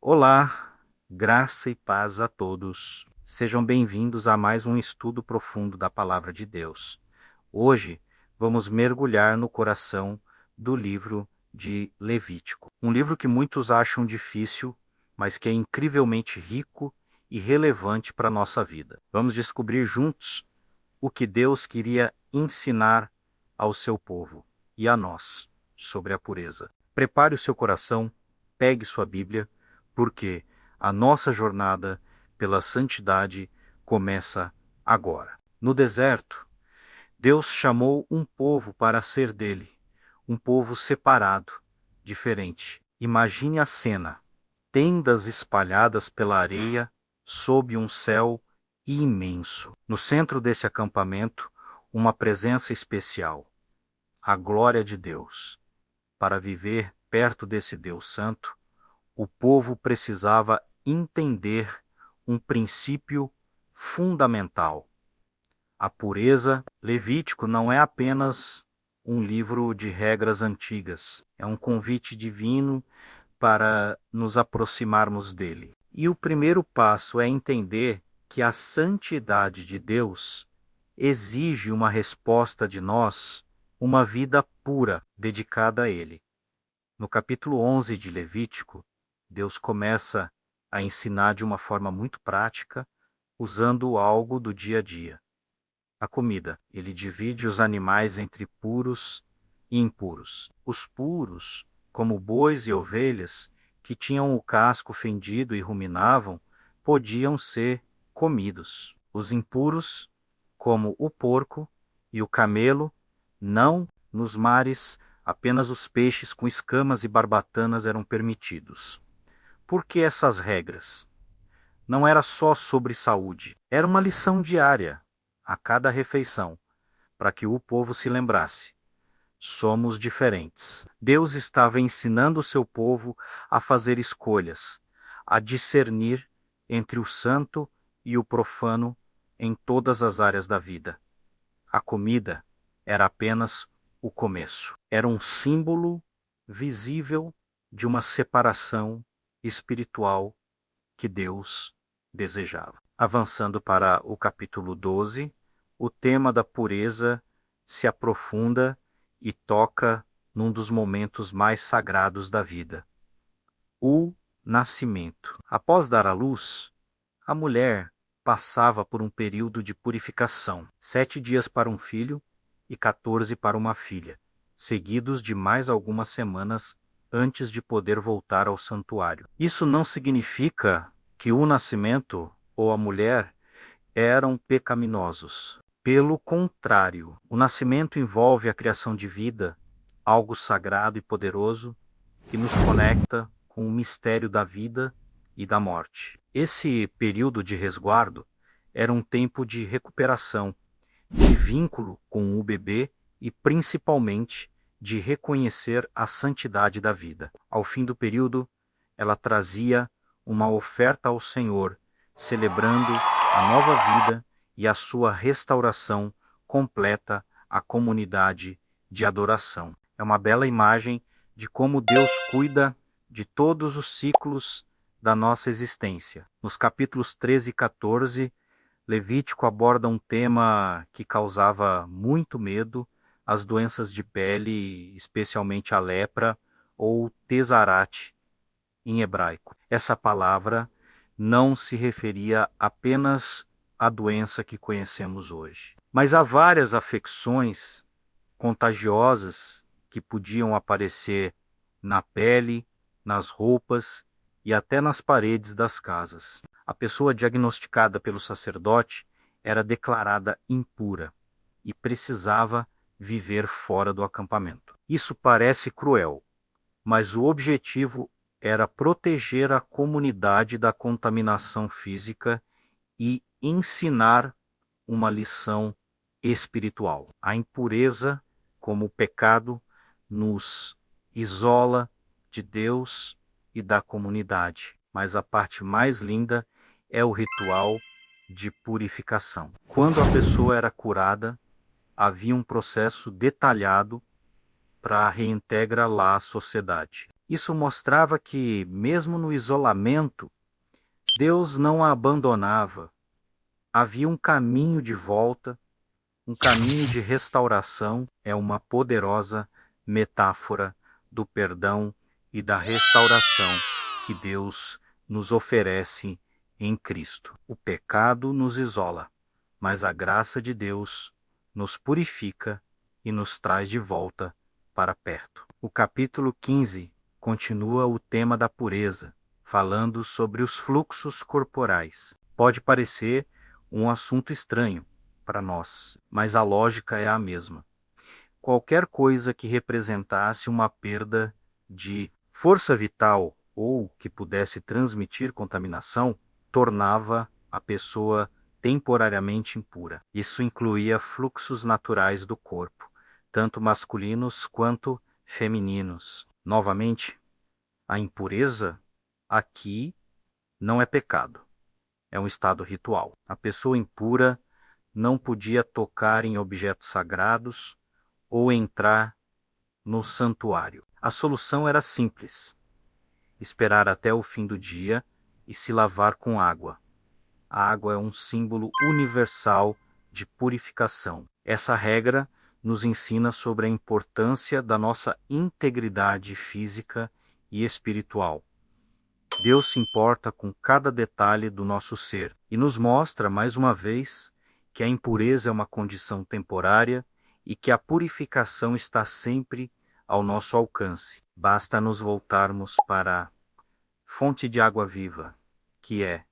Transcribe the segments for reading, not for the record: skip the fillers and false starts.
Olá, graça e paz a todos. Sejam bem-vindos a mais um estudo profundo da Palavra de Deus. Hoje vamos mergulhar no coração do livro de Levítico. Um livro que muitos acham difícil, mas que é incrivelmente rico e relevante para a nossa vida. Vamos descobrir juntos o que Deus queria ensinar ao seu povo e a nós sobre a pureza. Prepare o seu coração, pegue sua Bíblia, porque a nossa jornada pela santidade começa agora. No deserto, Deus chamou um povo para ser dele, um povo separado, diferente. Imagine a cena: tendas espalhadas pela areia, sob um céu imenso. No centro desse acampamento, uma presença especial, a glória de Deus. Para viver perto desse Deus Santo, o povo precisava entender um princípio fundamental. A pureza. Levítico não é apenas um livro de regras antigas, é um convite divino para nos aproximarmos dele. E o primeiro passo é entender que a santidade de Deus exige uma resposta de nós, uma vida pura, dedicada a Ele. No capítulo 11 de Levítico, Deus começa a ensinar de uma forma muito prática, usando algo do dia a dia. A comida. Ele divide os animais entre puros e impuros. Os puros, como bois e ovelhas, que tinham o casco fendido e ruminavam, podiam ser comidos. Os impuros, como o porco e o camelo, não. Nos mares, apenas os peixes com escamas e barbatanas eram permitidos. Por que essas regras? Não era só sobre saúde, era uma lição diária, a cada refeição, para que o povo se lembrasse: somos diferentes. Deus estava ensinando o seu povo a fazer escolhas, a discernir entre o santo e o profano em todas as áreas da vida. A comida era apenas o começo. Era um símbolo visível de uma separação espiritual que Deus desejava. Avançando para o capítulo 12, o tema da pureza se aprofunda e toca num dos momentos mais sagrados da vida: o nascimento. Após dar à luz, a mulher passava por um período de purificação: 7 dias para um filho e 14 para uma filha, seguidos de mais algumas semanas antes de poder voltar ao santuário. Isso não significa que o nascimento ou a mulher eram pecaminosos. Pelo contrário, o nascimento envolve a criação de vida, algo sagrado e poderoso que nos conecta com o mistério da vida e da morte. Esse período de resguardo era um tempo de recuperação, de vínculo com o bebê e principalmente de reconhecer a santidade da vida. Ao fim do período, ela trazia uma oferta ao Senhor, celebrando a nova vida e a sua restauração completa à comunidade de adoração. É uma bela imagem de como Deus cuida de todos os ciclos da nossa existência. Nos capítulos 13 e 14, Levítico aborda um tema que causava muito medo: as doenças de pele, especialmente a lepra ou tesarate em hebraico. Essa palavra não se referia apenas à doença que conhecemos hoje, mas há várias afecções contagiosas que podiam aparecer na pele, nas roupas e até nas paredes das casas. A pessoa diagnosticada pelo sacerdote era declarada impura e precisava viver fora do acampamento. Isso parece cruel, mas o objetivo era proteger a comunidade da contaminação física e ensinar uma lição espiritual. A impureza, como o pecado, nos isola de Deus e da comunidade. Mas a parte mais linda é o ritual de purificação. Quando a pessoa era curada, havia um processo detalhado para reintegrar lá a sociedade. Isso mostrava que, mesmo no isolamento, Deus não a abandonava. Havia um caminho de volta, um caminho de restauração. É uma poderosa metáfora do perdão e da restauração que Deus nos oferece em Cristo. O pecado nos isola, mas a graça de Deus nos purifica e nos traz de volta para perto. O capítulo 15 continua o tema da pureza, falando sobre os fluxos corporais. Pode parecer um assunto estranho para nós, mas a lógica é a mesma. Qualquer coisa que representasse uma perda de força vital ou que pudesse transmitir contaminação, tornava a pessoa temporariamente impura. Isso incluía fluxos naturais do corpo, tanto masculinos quanto femininos. Novamente, a impureza aqui não é pecado, é um estado ritual. A pessoa impura não podia tocar em objetos sagrados ou entrar no santuário. A solução era simples: esperar até o fim do dia e se lavar com água. A água é um símbolo universal de purificação. Essa regra nos ensina sobre a importância da nossa integridade física e espiritual. Deus se importa com cada detalhe do nosso ser e nos mostra, mais uma vez, que a impureza é uma condição temporária e que a purificação está sempre ao nosso alcance. Basta nos voltarmos para a fonte de água viva, que é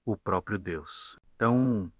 o próprio Deus. Então,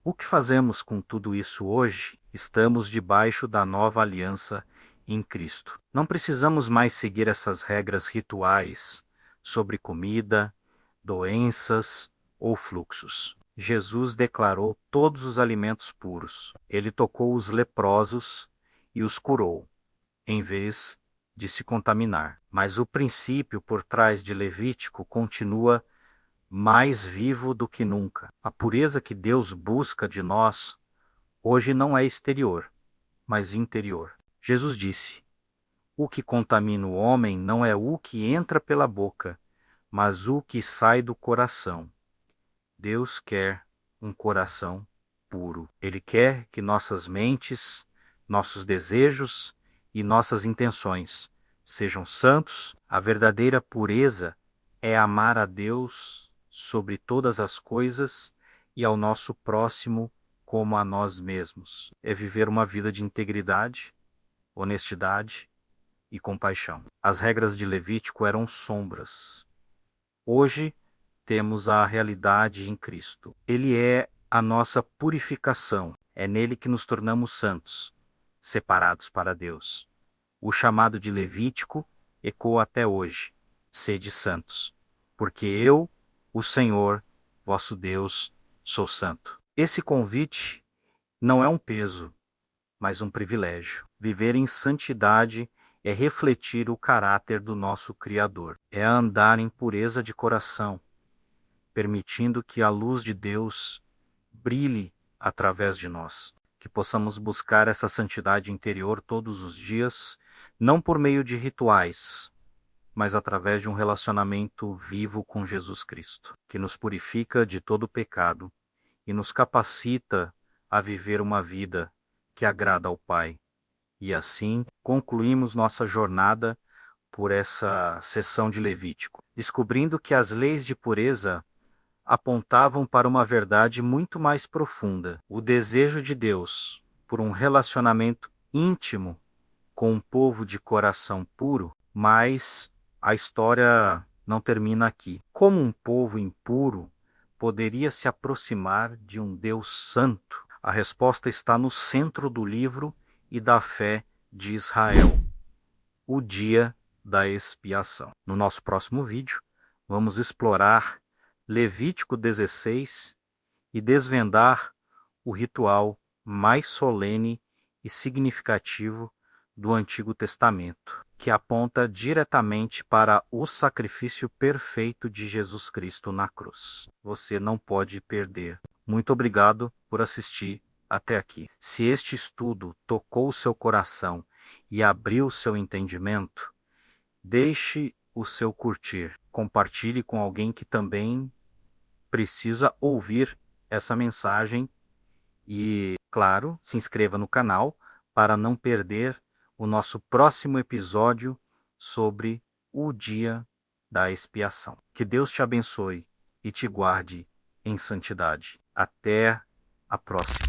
o que fazemos com tudo isso hoje? Estamos debaixo da nova aliança em Cristo. Não precisamos mais seguir essas regras rituais sobre comida, doenças ou fluxos. Jesus declarou todos os alimentos puros. Ele tocou os leprosos e os curou, em vez de se contaminar. Mas o princípio por trás de Levítico continua mais vivo do que nunca. A pureza que Deus busca de nós hoje não é exterior, mas interior. Jesus disse: o que contamina o homem não é o que entra pela boca, mas o que sai do coração. Deus quer um coração puro. Ele quer que nossas mentes, nossos desejos e nossas intenções sejam santos. A verdadeira pureza é amar a Deus sobre todas as coisas e ao nosso próximo como a nós mesmos. É viver uma vida de integridade, honestidade e compaixão. As regras de Levítico eram sombras. Hoje temos a realidade em Cristo. Ele é a nossa purificação. É nele que nos tornamos santos, separados para Deus. O chamado de Levítico ecoa até hoje: sede santos, porque eu, o Senhor, vosso Deus, sou santo. Esse convite não é um peso, mas um privilégio. Viver em santidade é refletir o caráter do nosso Criador. É andar em pureza de coração, permitindo que a luz de Deus brilhe através de nós. Que possamos buscar essa santidade interior todos os dias, não por meio de rituais, mas através de um relacionamento vivo com Jesus Cristo, que nos purifica de todo pecado e nos capacita a viver uma vida que agrada ao Pai. E assim concluímos nossa jornada por essa sessão de Levítico, descobrindo que as leis de pureza apontavam para uma verdade muito mais profunda: o desejo de Deus por um relacionamento íntimo com um povo de coração puro. Mas a história não termina aqui. Como um povo impuro poderia se aproximar de um Deus santo? A resposta está no centro do livro e da fé de Israel: o dia da expiação. No nosso próximo vídeo, vamos explorar Levítico 16 e desvendar o ritual mais solene e significativo do Antigo Testamento, que aponta diretamente para o sacrifício perfeito de Jesus Cristo na cruz. Você não pode perder. Muito obrigado por assistir até aqui. Se este estudo tocou o seu coração e abriu o seu entendimento, Deixe o seu curtir. Compartilhe com alguém que também precisa ouvir essa mensagem e, claro, se inscreva no canal para não perder o nosso próximo episódio sobre o dia da expiação. Que Deus te abençoe e te guarde em santidade. Até a próxima.